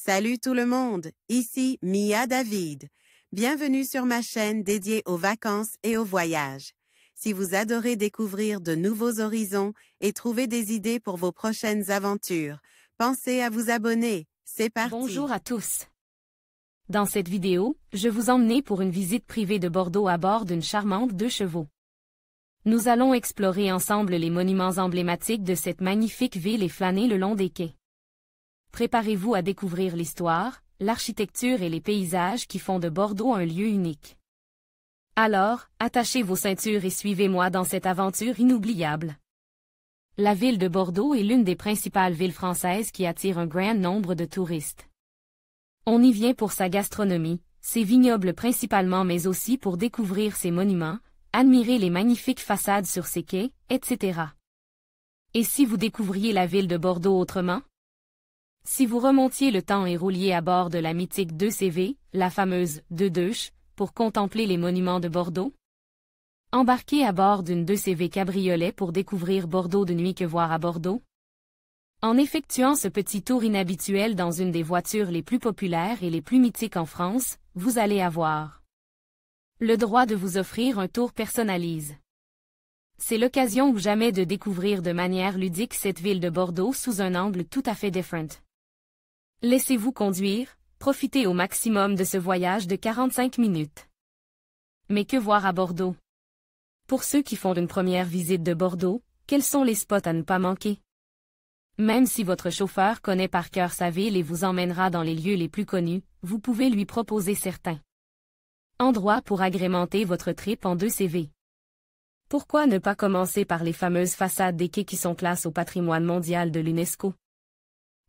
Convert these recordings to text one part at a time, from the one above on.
Salut tout le monde, ici Mia David. Bienvenue sur ma chaîne dédiée aux vacances et aux voyages. Si vous adorez découvrir de nouveaux horizons et trouver des idées pour vos prochaines aventures, pensez à vous abonner. C'est parti! Bonjour à tous. Dans cette vidéo, je vous emmène pour une visite privée de Bordeaux à bord d'une charmante 2 chevaux. Nous allons explorer ensemble les monuments emblématiques de cette magnifique ville et flâner le long des quais. Préparez-vous à découvrir l'histoire, l'architecture et les paysages qui font de Bordeaux un lieu unique. Alors, attachez vos ceintures et suivez-moi dans cette aventure inoubliable. La ville de Bordeaux est l'une des principales villes françaises qui attire un grand nombre de touristes. On y vient pour sa gastronomie, ses vignobles principalement mais aussi pour découvrir ses monuments, admirer les magnifiques façades sur ses quais, etc. Et si vous découvriez la ville de Bordeaux autrement? Si vous remontiez le temps et rouliez à bord de la mythique 2CV, la fameuse 2 pour contempler les monuments de Bordeaux? Embarquez à bord d'une 2CV cabriolet pour découvrir Bordeaux de nuit. Que voir à Bordeaux? En effectuant ce petit tour inhabituel dans une des voitures les plus populaires et les plus mythiques en France, vous allez avoir le droit de vous offrir un tour personnalisé. C'est l'occasion ou jamais de découvrir de manière ludique cette ville de Bordeaux sous un angle tout à fait différent. Laissez-vous conduire, profitez au maximum de ce voyage de 45 minutes. Mais que voir à Bordeaux? Pour ceux qui font une première visite de Bordeaux, quels sont les spots à ne pas manquer? Même si votre chauffeur connaît par cœur sa ville et vous emmènera dans les lieux les plus connus, vous pouvez lui proposer certains endroits pour agrémenter votre trip en 2CV. Pourquoi ne pas commencer par les fameuses façades des quais qui sont classées au patrimoine mondial de l'UNESCO?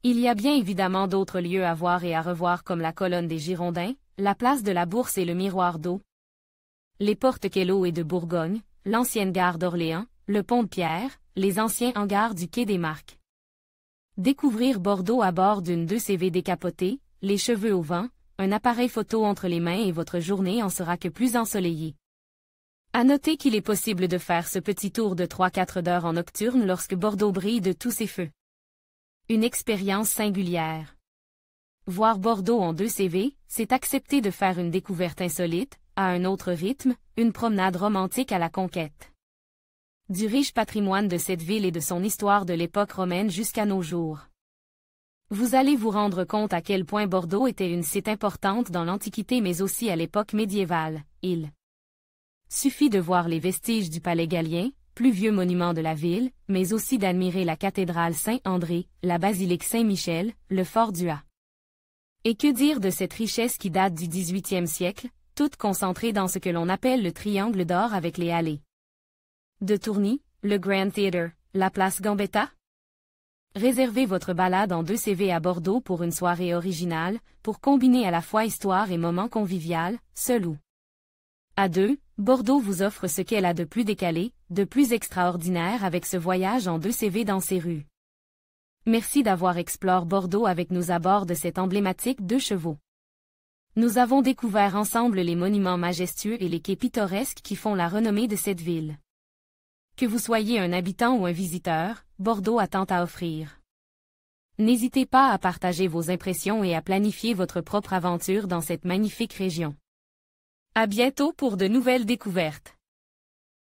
Il y a bien évidemment d'autres lieux à voir et à revoir comme la colonne des Girondins, la place de la Bourse et le miroir d'eau, les portes Queloz et de Bourgogne, l'ancienne gare d'Orléans, le pont de Pierre, les anciens hangars du quai des Marques. Découvrir Bordeaux à bord d'une 2CV décapotée, les cheveux au vent, un appareil photo entre les mains et votre journée en sera que plus ensoleillée. À noter qu'il est possible de faire ce petit tour de 3-4 heures en nocturne lorsque Bordeaux brille de tous ses feux. Une expérience singulière. Voir Bordeaux en 2CV, c'est accepter de faire une découverte insolite, à un autre rythme, une promenade romantique à la conquête du riche patrimoine de cette ville et de son histoire de l'époque romaine jusqu'à nos jours. Vous allez vous rendre compte à quel point Bordeaux était une site importante dans l'Antiquité mais aussi à l'époque médiévale. Il suffit de voir les vestiges du palais Gallien, plus vieux monument de la ville, mais aussi d'admirer la cathédrale Saint-André, la basilique Saint-Michel, le fort d'Ua. Et que dire de cette richesse qui date du XVIIIe siècle, toute concentrée dans ce que l'on appelle le triangle d'or avec les allées de Tourny, le Grand Theatre, la place Gambetta? Réservez votre balade en 2CV à Bordeaux pour une soirée originale, pour combiner à la fois histoire et moment convivial, seul ou à 2, Bordeaux vous offre ce qu'elle a de plus décalé, de plus extraordinaire avec ce voyage en 2CV dans ses rues. Merci d'avoir exploré Bordeaux avec nous à bord de cette emblématique 2 chevaux. Nous avons découvert ensemble les monuments majestueux et les quais pittoresques qui font la renommée de cette ville. Que vous soyez un habitant ou un visiteur, Bordeaux a tant à offrir. N'hésitez pas à partager vos impressions et à planifier votre propre aventure dans cette magnifique région. À bientôt pour de nouvelles découvertes.